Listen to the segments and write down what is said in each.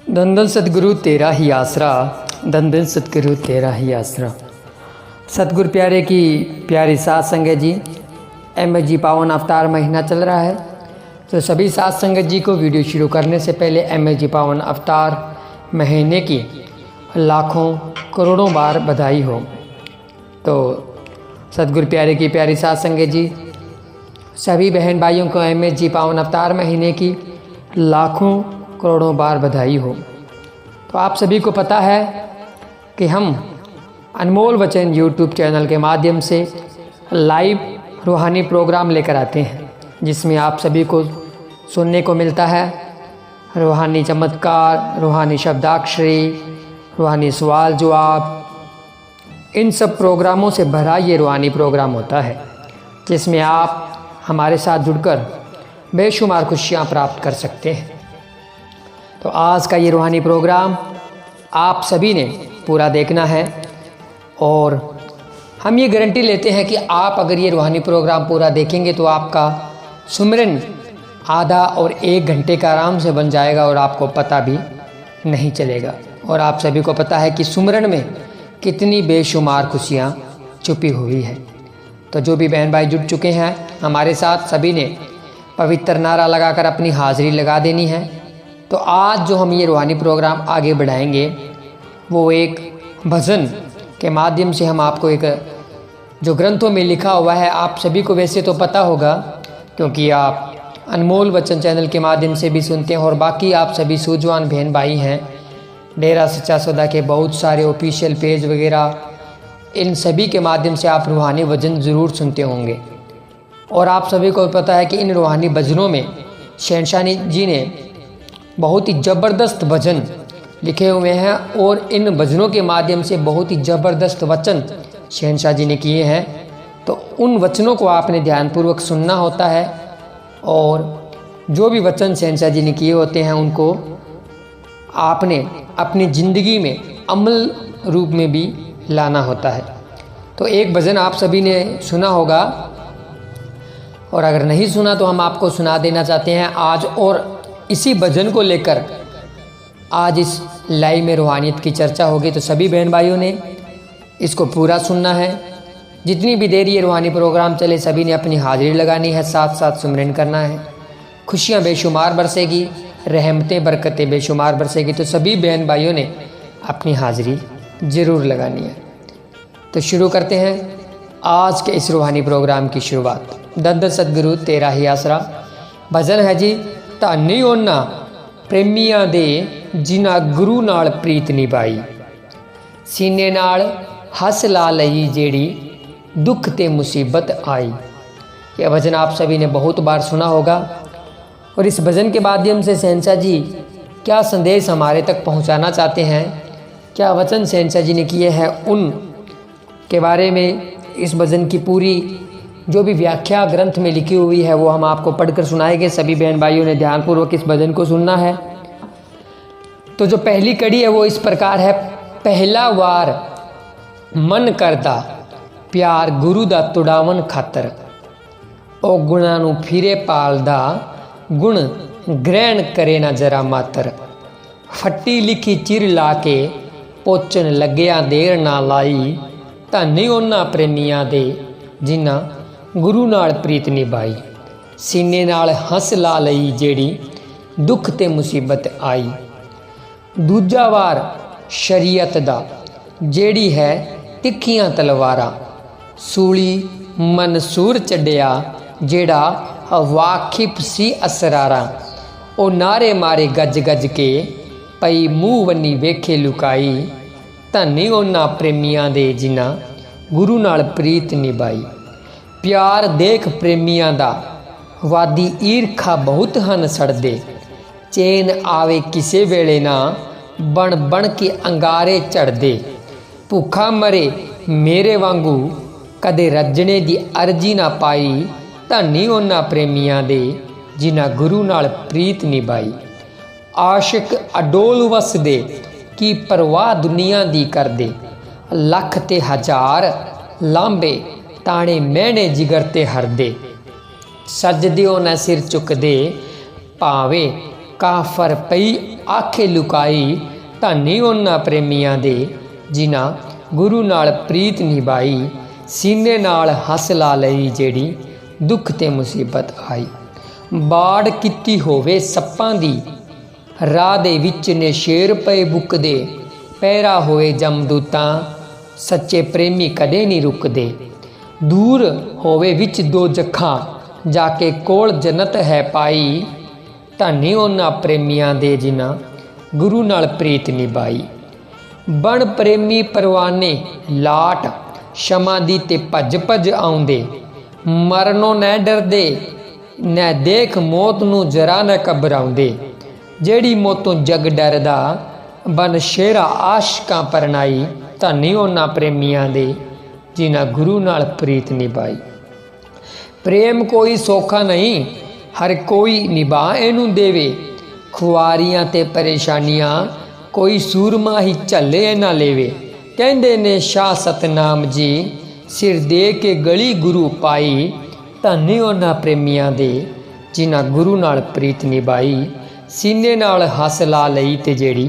धन धन सतगुरु तेरा ही आसरा, धन धन सतगुरु तेरा ही आसरा। सतगुरु प्यारे की प्यारी साथ संगत जी, अहमद जी पावन अवतार महीना चल रहा है, तो सभी साथ संगत जी को वीडियो शुरू करने से पहले अहमद जी पावन अवतार महीने की लाखों करोड़ों बार बधाई हो। तो सतगुरु प्यारे की प्यारी साथ संगत जी, सभी बहन भाइयों को अहमद जी पावन अवतार महीने की लाखों करोड़ों बार बधाई हो। तो आप सभी को पता है कि हम अनमोल वचन यूट्यूब चैनल के माध्यम से लाइव रूहानी प्रोग्राम लेकर आते हैं, जिसमें आप सभी को सुनने को मिलता है रूहानी चमत्कार, रूहानी शब्दाक्षरी, रूहानी सवाल जवाब। इन सब प्रोग्रामों से भरा ये रूहानी प्रोग्राम होता है, जिसमें आप हमारे साथ जुड़कर बेशुमार खुशियाँ प्राप्त कर सकते हैं। तो आज का ये रूहानी प्रोग्राम आप सभी ने पूरा देखना है, और हम ये गारंटी लेते हैं कि आप अगर ये रूहानी प्रोग्राम पूरा देखेंगे तो आपका सुमिरन आधा और 1 घंटे का आराम से बन जाएगा और आपको पता भी नहीं चलेगा। और आप सभी को पता है कि सुमिरन में कितनी बेशुमार खुशियाँ छुपी हुई है। तो जो भी बहन भाई जुड़ चुके हैं हमारे साथ, सभी ने पवित्र नारा लगाकर अपनी हाज़िरी लगा देनी है। तो आज जो हम ये रूहानी प्रोग्राम आगे बढ़ाएंगे वो एक भजन के माध्यम से हम आपको एक जो ग्रंथों में लिखा हुआ है, आप सभी को वैसे तो पता होगा क्योंकि आप अनमोल वचन चैनल के माध्यम से भी सुनते हैं, और बाकी आप सभी सूझवान बहन भाई हैं, डेरा सच्चा सौदा के बहुत सारे ऑफिशियल पेज वगैरह, इन सभी के माध्यम से आप रूहानी भजन ज़रूर सुनते होंगे। और आप सभी को पता है कि इन रूहानी भजनों में शहंशाह जी ने बहुत ही ज़बरदस्त भजन लिखे हुए हैं, और इन भजनों के माध्यम से बहुत ही ज़बरदस्त वचन शहंशाह जी ने किए हैं। तो उन वचनों को आपने ध्यानपूर्वक सुनना होता है, और जो भी वचन शहंशाह जी ने किए होते हैं उनको आपने अपनी ज़िंदगी में अमल रूप में भी लाना होता है। तो एक भजन आप सभी ने सुना होगा, और अगर नहीं सुना तो हम आपको सुना देना चाहते हैं आज। और इसी भजन को लेकर आज इस लाइव में रूहानियत की चर्चा होगी, तो सभी बहन भाइयों ने इसको पूरा सुनना है। जितनी भी देर ये रूहानी प्रोग्राम चले सभी ने अपनी हाज़िरी लगानी है, साथ साथ सुमिरन करना है। खुशियाँ बेशुमार बरसेगी, रहमतें बरकतें बेशुमार बरसेगी। तो सभी बहन भाइयों ने अपनी हाज़िरी ज़रूर लगानी है। तो शुरू करते हैं आज के इस रूहानी प्रोग्राम की शुरुआत। धन धन सतगुरु तेरा ही आसरा। भजन है जी, ਧਾਨੀ ਉਹਨਾਂ ਪ੍ਰੇਮੀਆਂ ਦੇ ਜਿਨ੍ਹਾਂ ਗੁਰੂ ਨਾਲ ਪ੍ਰੀਤ ਨਿਭਾਈ, सीने नाल हस ला लई जेड़ी दुख ते मुसीबत आई। यह भजन आप सभी ने बहुत बार सुना होगा, और इस भजन के माध्यम से शहंशाह जी क्या संदेश हमारे तक पहुंचाना चाहते हैं, क्या वचन शहंशाह जी ने किए हैं, उन के बारे में इस भजन की पूरी जो भी व्याख्या ग्रंथ में लिखी हुई है वो हम आपको पढ़कर सुनाएंगे। सभी बहन भाइयों ने ध्यानपूर्वक इस भजन को सुनना है। तो जो पहली कड़ी है वो इस प्रकार है। पहला वार मन करदा प्यार गुरु दा तुड़ावन खातर, ओ गुणा नू फिरे पालदा गुण ग्रहण करे ना जरा मातर, फट्टी लिखी चिर ला के पोचन लग्या देर ना लाई, धन्नी उन्हां प्रेमियां दे जिन्हां गुरु नाल प्रीत निभाई, सीने नाल हंस ला लई जेड़ी दुख ते मुसीबत आई। दूजा वार शरीयत दा जेड़ी है तिखियां तलवारां, सूली मनसूर चढ़िया जेड़ा वाकिफ सी असरारां, ओ नारे मारे गज गज के पई मूँह वन्नी वेखे लुकाई, धन्नी उन्हां प्रेमियां दे जिन्हां गुरु नाल प्रीत निभाई। प्यार देख प्रेमियां दा वादी ईरखा बहुत हन सड़दे, चैन आवे किसे वेले ना बन बन के अंगारे चढ़दे, भूखा मरे मेरे वांगू कदे रजने दी अर्जी ना पाई, धन्नी उन्हां प्रेमियां दे जिन्हां गुरु नाल प्रीत निभाई। आशिक अडोल वसदे की परवाह दुनिया दी करदे, लख ते हजार लांबे ताणे मैने जिगर ते हरदे, सजदिओ न सिर चुकदे भावे काफर पई आखे लुकाई, धन्नी उन्हां प्रेमियां दे जिन्हां गुरु नाल प्रीत निभाई, सीने नाल हस ला लई जेड़ी दुख ते मुसीबत आई। बाड़ कीती होवे सप्पां दी, राह दे विच ने शेर पए बुकदे, पैरा होए जमदूतां, सच्चे प्रेमी कदे नहीं रुकदे। दूर होवे विच दो जखां, जाके कोल जन्नत है पाई, धन्नी उन्हां प्रेमियां दे जिन्हां गुरु नाल प्रीत निभाई। बण प्रेमी परवाने लाट, क्षमा दी ते भज भज आउंदे, मरनों न डरदे, न देख मौत नूं जरा न घबराउंदे। जेड़ी मौतों जग डरदा, बन शेरा आशकां परनाई, धन्नी उन्हां प्रेमियां दे जिन्हां गुरु नाल प्रीत निभाई। प्रेम कोई सौखा नहीं, हर कोई निभा इनू देवे, खुआरियां ते परेशानियां कोई सूरमा ही झल्ले ना लेवे। कहंदे ने शाह सतनाम जी, सिर दे के गली गुरु पाई, धन्नी उन्हां प्रेमियां दे जिन्हां गुरु नाल प्रीत निभाई, सीने नाल हस ला लई ते जेड़ी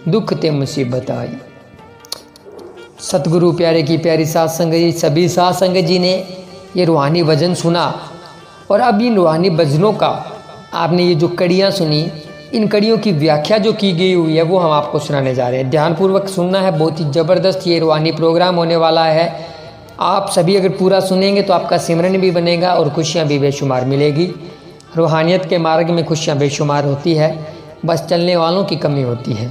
दुख ते मुसीबत आई। सतगुरु प्यारे की प्यारी साध संगत जी, सभी साध संगत जी ने ये रूहानी भजन सुना, और अब इन रूहानी भजनों का आपने ये जो कड़ियाँ सुनी, इन कड़ियों की व्याख्या जो की गई हुई है वो हम आपको सुनाने जा रहे हैं। ध्यानपूर्वक सुनना है, बहुत ही ज़बरदस्त ये रूहानी प्रोग्राम होने वाला है। आप सभी अगर पूरा सुनेंगे तो आपका सिमरन भी बनेगा और खुशियाँ भी बेशुमार मिलेगी। रूहानियत के मार्ग में खुशियाँ बेशुमार होती है, बस चलने वालों की कमी होती है।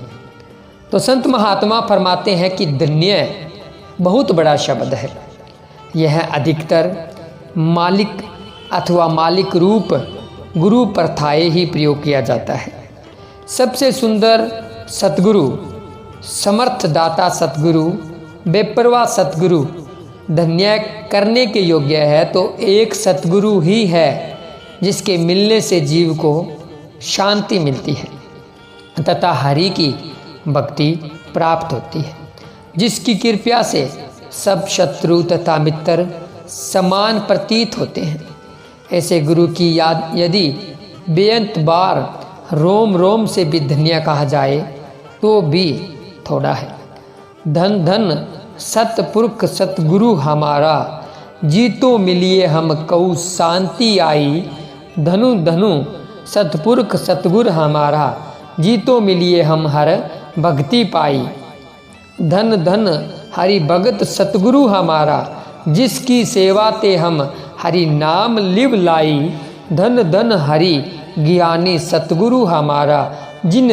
तो संत महात्मा फरमाते हैं कि धन्य बहुत बड़ा शब्द है। यह अधिकतर मालिक अथवा मालिक रूप गुरु प्रथाए ही प्रयोग किया जाता है। सबसे सुंदर सतगुरु, समर्थ दाता सतगुरु, बेपरवाह सतगुरु धन्य करने के योग्य है तो एक सतगुरु ही है जिसके मिलने से जीव को शांति मिलती है तथा हरि की भक्ति प्राप्त होती है, जिसकी कृपा से सब शत्रु तथा मित्र समान प्रतीत होते हैं। ऐसे गुरु की याद यदि बेअंत बार रोम रोम से भी धन्य कहा जाए तो भी थोड़ा है। धन धन सतपुरख सतगुरु हमारा, जीतो मिलिए हम कऊ शांति आई। धनु धनु सतपुरख सतगुर हमारा, जीतो मिलिए हम हर भक्ति पाई। धन धन हरि भगत सतगुरु हमारा, जिसकी सेवा ते हम हरि नाम लिव लाई। धन धन हरि ज्ञानी सतगुरु हमारा, जिन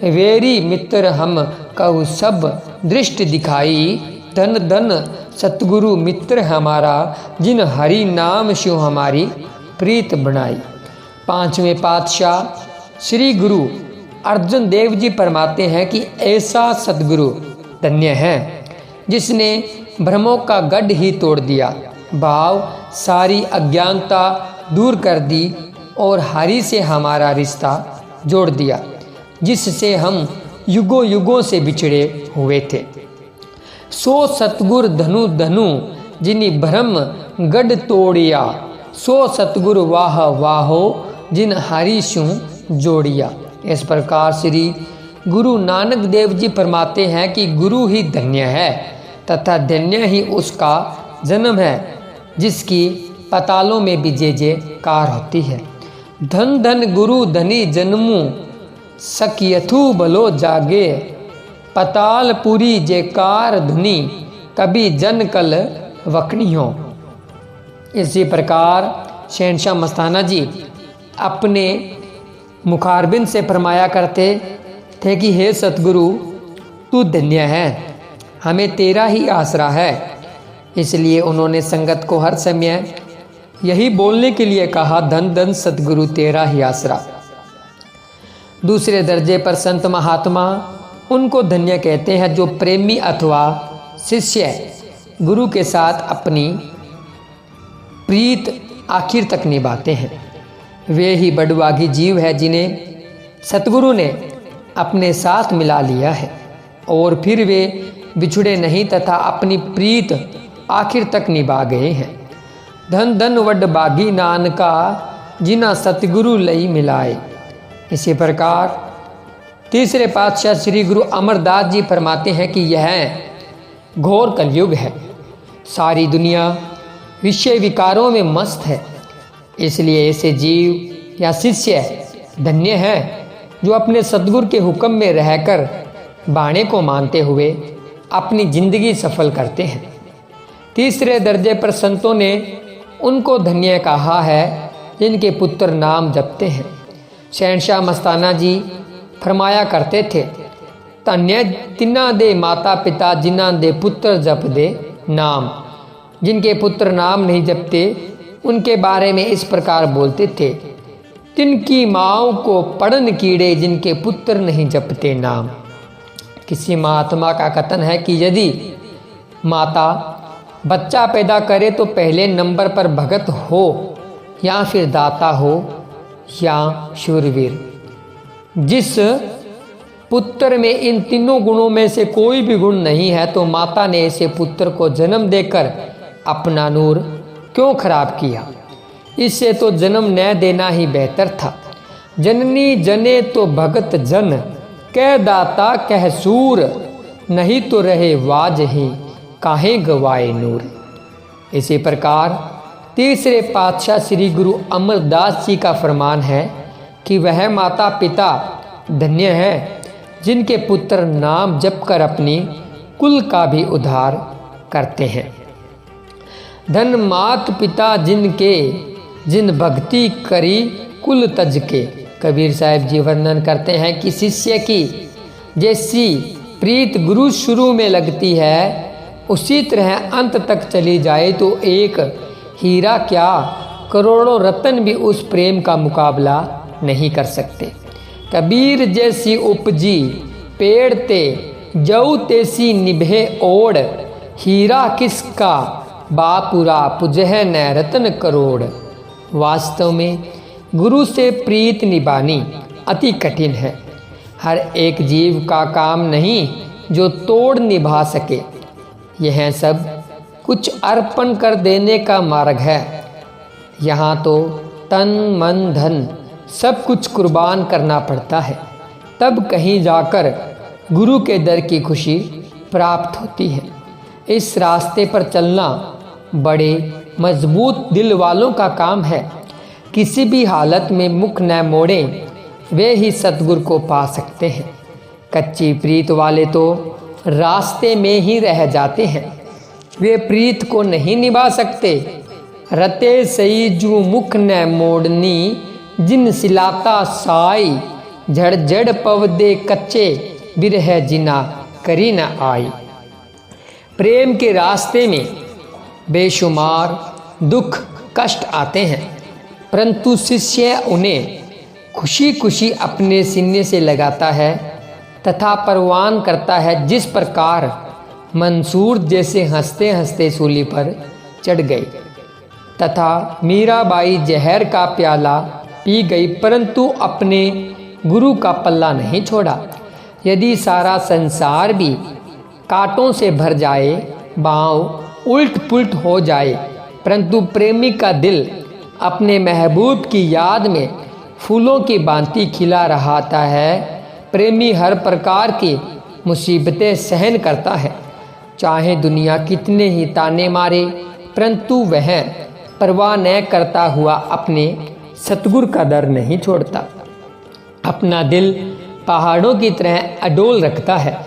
वेरी मित्र हम कहु सब दृष्टि दिखाई। धन धन सतगुरु मित्र हमारा, जिन हरि नाम शिव हमारी प्रीत बनाई। पांचवें पातशाह श्री गुरु अर्जुन देव जी फरमाते हैं कि ऐसा सतगुरु धन्य है जिसने भ्रमों का गढ़ ही तोड़ दिया, भाव सारी अज्ञानता दूर कर दी और हरि से हमारा रिश्ता जोड़ दिया, जिससे हम युगों युगों से बिछड़े हुए थे। सो सतगुर धनु धनु जिनि भ्रम गढ़ तोड़िया, सो सतगुर वाह वाहो जिन हरि सु जोड़िया। इस प्रकार श्री गुरु नानक देव जी फरमाते हैं कि गुरु ही धन्य है तथा धन्य ही उसका जन्म है जिसकी पतालों में भी जय जयकार होती है। धन धन गुरु धनी जन्मू, सकियथु भलो जागे, पताल पुरी जयकार धुनी, कभी जन कल वकनियों। इसी प्रकार शहनशाह मस्ताना जी अपने मुखारबिंद से फरमाया करते थे कि हे सतगुरु तू धन्य है, हमें तेरा ही आसरा है। इसलिए उन्होंने संगत को हर समय यही बोलने के लिए कहा, धन धन सतगुरु तेरा ही आसरा। दूसरे दर्जे पर संत महात्मा उनको धन्य कहते हैं जो प्रेमी अथवा शिष्य गुरु के साथ अपनी प्रीत आखिर तक निभाते हैं। वे ही बड़भागी जीव है जिन्हें सतगुरु ने अपने साथ मिला लिया है और फिर वे बिछुड़े नहीं तथा अपनी प्रीत आखिर तक निभा गए हैं। धन धन वडभागी नानका, जिना सतगुरु लई मिलाए। इसी प्रकार तीसरे पातशाह श्री गुरु अमरदास जी फरमाते हैं कि यह घोर कलयुग है। सारी दुनिया विषय विकारों में मस्त है। इसलिए ऐसे जीव या शिष्य धन्य है जो अपने सद्गुरु के हुक्म में रहकर बाणे को मानते हुए अपनी जिंदगी सफल करते हैं। तीसरे दर्जे पर संतों ने उनको धन्य कहा है जिनके पुत्र नाम जपते हैं। शहनशाह मस्ताना जी फरमाया करते थे, धन्य तिन्ना दे माता पिता जिन्ना दे पुत्र जप दे नाम। जिनके पुत्र नाम नहीं जपते उनके बारे में इस प्रकार बोलते थे, तिनकी माँओं को पड़न कीड़े जिनके पुत्र नहीं जपते नाम। किसी महात्मा का कथन है कि यदि माता बच्चा पैदा करे तो पहले नंबर पर भगत हो या फिर दाता हो या शूरवीर। जिस पुत्र में इन तीनों गुणों में से कोई भी गुण नहीं है तो माता ने ऐसे पुत्र को जन्म देकर अपना नूर क्यों खराब किया। इससे तो जन्म न देना ही बेहतर था। जननी जने तो भगत जन, कह दाता कह सूर, नहीं तो रहे वाज ही काहे गवाए नूर। इसी प्रकार तीसरे पातशाह श्री गुरु अमरदास जी का फरमान है कि वह माता पिता धन्य है जिनके पुत्र नाम जप कर अपनी कुल का भी उद्धार करते हैं। धन मात पिता जिनके जिन भक्ति करी कुल तज के। कबीर साहब जी वर्णन करते हैं कि शिष्य की जैसी प्रीत गुरु शुरू में लगती है उसी तरह अंत तक चली जाए तो एक हीरा क्या करोड़ों रत्न भी उस प्रेम का मुकाबला नहीं कर सकते। कबीर जैसी उपजी पेड़ ते जऊ तेसी निभे ओड़, हीरा किसका बापुरा पुजह न रत्न करोड़। वास्तव में गुरु से प्रीत निभानी अति कठिन है। हर एक जीव का काम नहीं जो तोड़ निभा सके। यह सब कुछ अर्पण कर देने का मार्ग है। यहाँ तो तन मन धन सब कुछ कुर्बान करना पड़ता है, तब कहीं जाकर गुरु के दर की खुशी प्राप्त होती है। इस रास्ते पर चलना बड़े मजबूत दिल वालों का काम है। किसी भी हालत में मुख न मोड़ें, वे ही सतगुरु को पा सकते हैं। कच्ची प्रीत वाले तो रास्ते में ही रह जाते हैं, वे प्रीत को नहीं निभा सकते। रते सई जू मुख न मोड़नी, जिन सिलाता साई, झड़ झड़ पवदे कच्चे बिरह जिना करी न आई। प्रेम के रास्ते में बेशुमार दुख कष्ट आते हैं, परंतु शिष्य उन्हें खुशी खुशी अपने सीने से लगाता है तथा परवान करता है। जिस प्रकार मंसूर जैसे हंसते हंसते सूली पर चढ़ गई तथा मीराबाई जहर का प्याला पी गई, परंतु अपने गुरु का पल्ला नहीं छोड़ा। यदि सारा संसार भी कांटों से भर जाए, बाँव उल्ट पुल्ट हो जाए, परंतु प्रेमी का दिल अपने महबूब की याद में फूलों की भांति खिला रहता है। प्रेमी हर प्रकार की मुसीबतें सहन करता है, चाहे दुनिया कितने ही ताने मारे, परंतु वह परवाह न करता हुआ अपने सतगुरु का दर नहीं छोड़ता। अपना दिल पहाड़ों की तरह अडोल रखता है।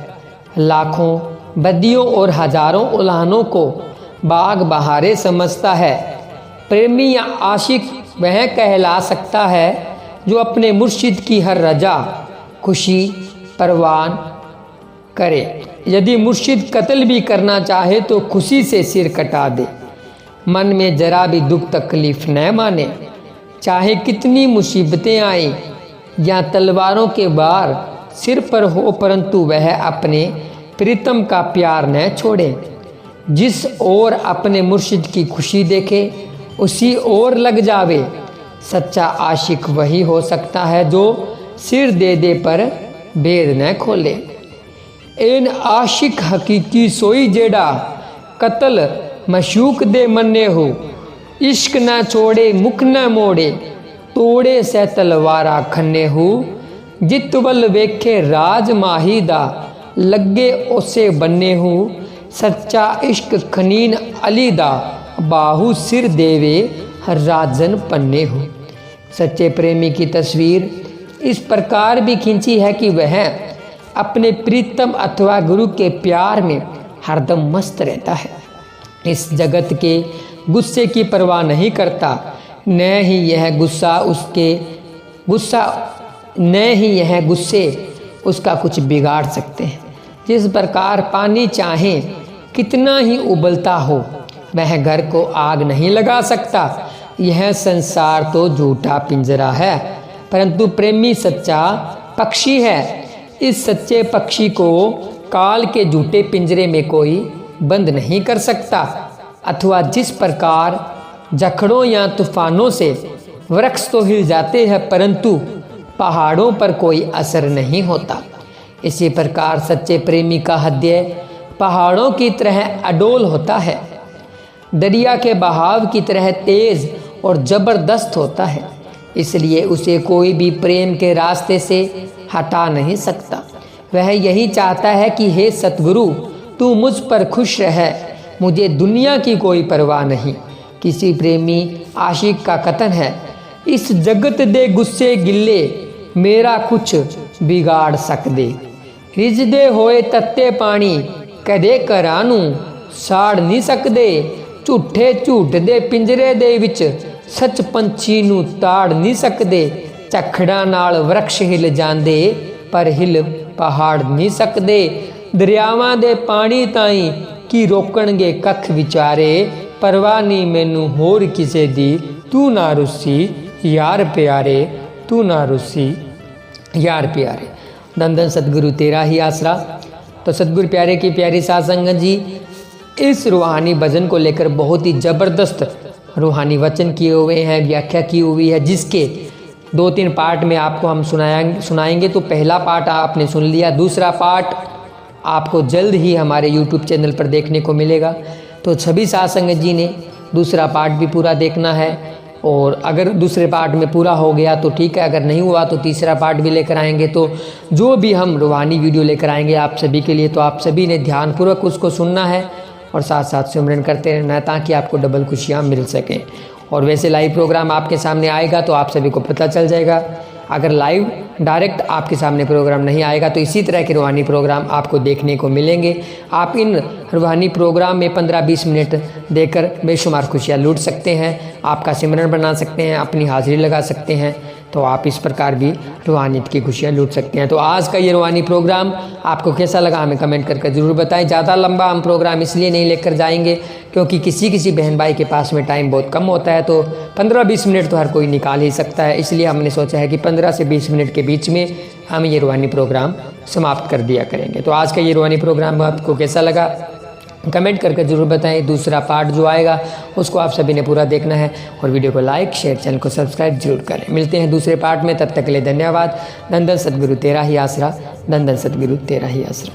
लाखों बदियों और हजारों उल्हानों को बाग बहारे समझता है। प्रेमी या आशिक वह कहला सकता है जो अपने मुर्शिद की हर रजा खुशी परवान करे। यदि मुर्शिद कत्ल भी करना चाहे तो खुशी से सिर कटा दे। मन में जरा भी दुख तकलीफ न माने, चाहे कितनी मुसीबतें आए या तलवारों के वार सिर पर हो, परंतु वह अपने प्रीतम का प्यार न छोड़े। जिस ओर अपने मुर्शिद की खुशी देखे उसी ओर लग जावे। सच्चा आशिक वही हो सकता है जो सिर दे दे पर भेद न खोले। एन आशिक हकीकी सोई जेड़ा, कत्ल मशूक दे मन्ने हो। इश्क न छोड़े मुख न मोड़े, तोड़े से तलवारा खन्ने हो। जितवल वेखे राज माही दा, लगे उसे बन्ने हूँ, सच्चा इश्क खनीन अली दा, बाहू सिर देवे हर राजन पन्ने हो। सच्चे प्रेमी की तस्वीर इस प्रकार भी खींची है कि वह अपने प्रीतम अथवा गुरु के प्यार में हरदम मस्त रहता है। इस जगत के गुस्से की परवाह नहीं करता, न ही यह गुस्से उसका कुछ बिगाड़ सकते हैं। जिस प्रकार पानी चाहे कितना ही उबलता हो, वह घर को आग नहीं लगा सकता। यह संसार तो झूठा पिंजरा है, परंतु प्रेमी सच्चा पक्षी है। इस सच्चे पक्षी को काल के झूठे पिंजरे में कोई बंद नहीं कर सकता। अथवा जिस प्रकार जखड़ों या तूफानों से वृक्ष तो हिल जाते हैं, परंतु पहाड़ों पर कोई असर नहीं होता, इसी प्रकार सच्चे प्रेमी का हृदय पहाड़ों की तरह अडोल होता है, दरिया के बहाव की तरह तेज और जबरदस्त होता है। इसलिए उसे कोई भी प्रेम के रास्ते से हटा नहीं सकता। वह यही चाहता है कि हे सतगुरु, तू मुझ पर खुश रह, मुझे दुनिया की कोई परवाह नहीं। किसी प्रेमी आशिक का कथन है, इस जगत दे गुस्से गिल्ले, मेरा कुछ बिगाड़ सक दे। रिजदे होए तत्ते पानी, कदे करानू साड़ नहीं सकदे। झूठे झूठ दे पिंजरे दे विच, सच पंछी नू ताड़ नहीं सकदे। झखड़ां नाल वृक्ष हिल जांदे, पर हिल पहाड़ नहीं सकदे। दरियावां दे पानी ताईं की रोकणगे कख विचारे, परवाह नहीं मैनू होर किसे दी। तू ना रुसी यार प्यारे, तू ना रुसी यार प्यारे। धन धन सतगुरु तेरा ही आसरा। तो सतगुरु प्यारे की प्यारी साध संगत जी, इस रूहानी भजन को लेकर बहुत ही ज़बरदस्त रूहानी वचन किए हुए हैं, व्याख्या की हुई है, जिसके 2-3 पार्ट में आपको हम सुनाएंगे। तो पहला पार्ट आपने सुन लिया, दूसरा पार्ट आपको जल्द ही हमारे YouTube चैनल पर देखने को मिलेगा। तो सभी साध संगत जी ने दूसरा पार्ट भी पूरा देखना है, और अगर दूसरे पार्ट में पूरा हो गया तो ठीक है, अगर नहीं हुआ तो तीसरा पार्ट भी लेकर आएंगे। तो जो भी हम रूहानी वीडियो लेकर आएंगे आप सभी के लिए, तो आप सभी ने ध्यानपूर्वक उसको सुनना है और साथ साथ सिमरन करते रहना है, ताकि आपको डबल खुशियाँ मिल सकें। और वैसे लाइव प्रोग्राम आपके सामने आएगा तो आप सभी को पता चल जाएगा। अगर लाइव डायरेक्ट आपके सामने प्रोग्राम नहीं आएगा तो इसी तरह के रूहानी प्रोग्राम आपको देखने को मिलेंगे। आप इन रूहानी प्रोग्राम में 15-20 मिनट देकर बेशुमार खुशियाँ लूट सकते हैं, आपका सिमरन बना सकते हैं, अपनी हाजिरी लगा सकते हैं। तो आप इस प्रकार भी रूहानियत की खुशियाँ लूट सकते हैं। तो आज का ये रूहानी प्रोग्राम आपको कैसा लगा हमें कमेंट करके ज़रूर बताएं। ज़्यादा लंबा हम प्रोग्राम इसलिए नहीं लेकर जाएंगे क्योंकि किसी बहन भाई के पास में टाइम बहुत कम होता है, तो 15-20 मिनट तो हर कोई निकाल ही सकता है। इसलिए हमने सोचा है कि 15 से 20 मिनट के बीच में हम ये रूहानी प्रोग्राम समाप्त कर दिया करेंगे। तो आज का ये रूहानी प्रोग्राम आपको कैसा लगा कमेंट करके ज़रूर बताएं। दूसरा पार्ट जो आएगा उसको आप सभी ने पूरा देखना है, और वीडियो को लाइक शेयर चैनल को सब्सक्राइब जरूर करें। मिलते हैं दूसरे पार्ट में, तब तक के लिए धन्यवाद। धन धन सतगुरु तेरा ही आसरा, धन धन सतगुरु तेरा ही आसरा।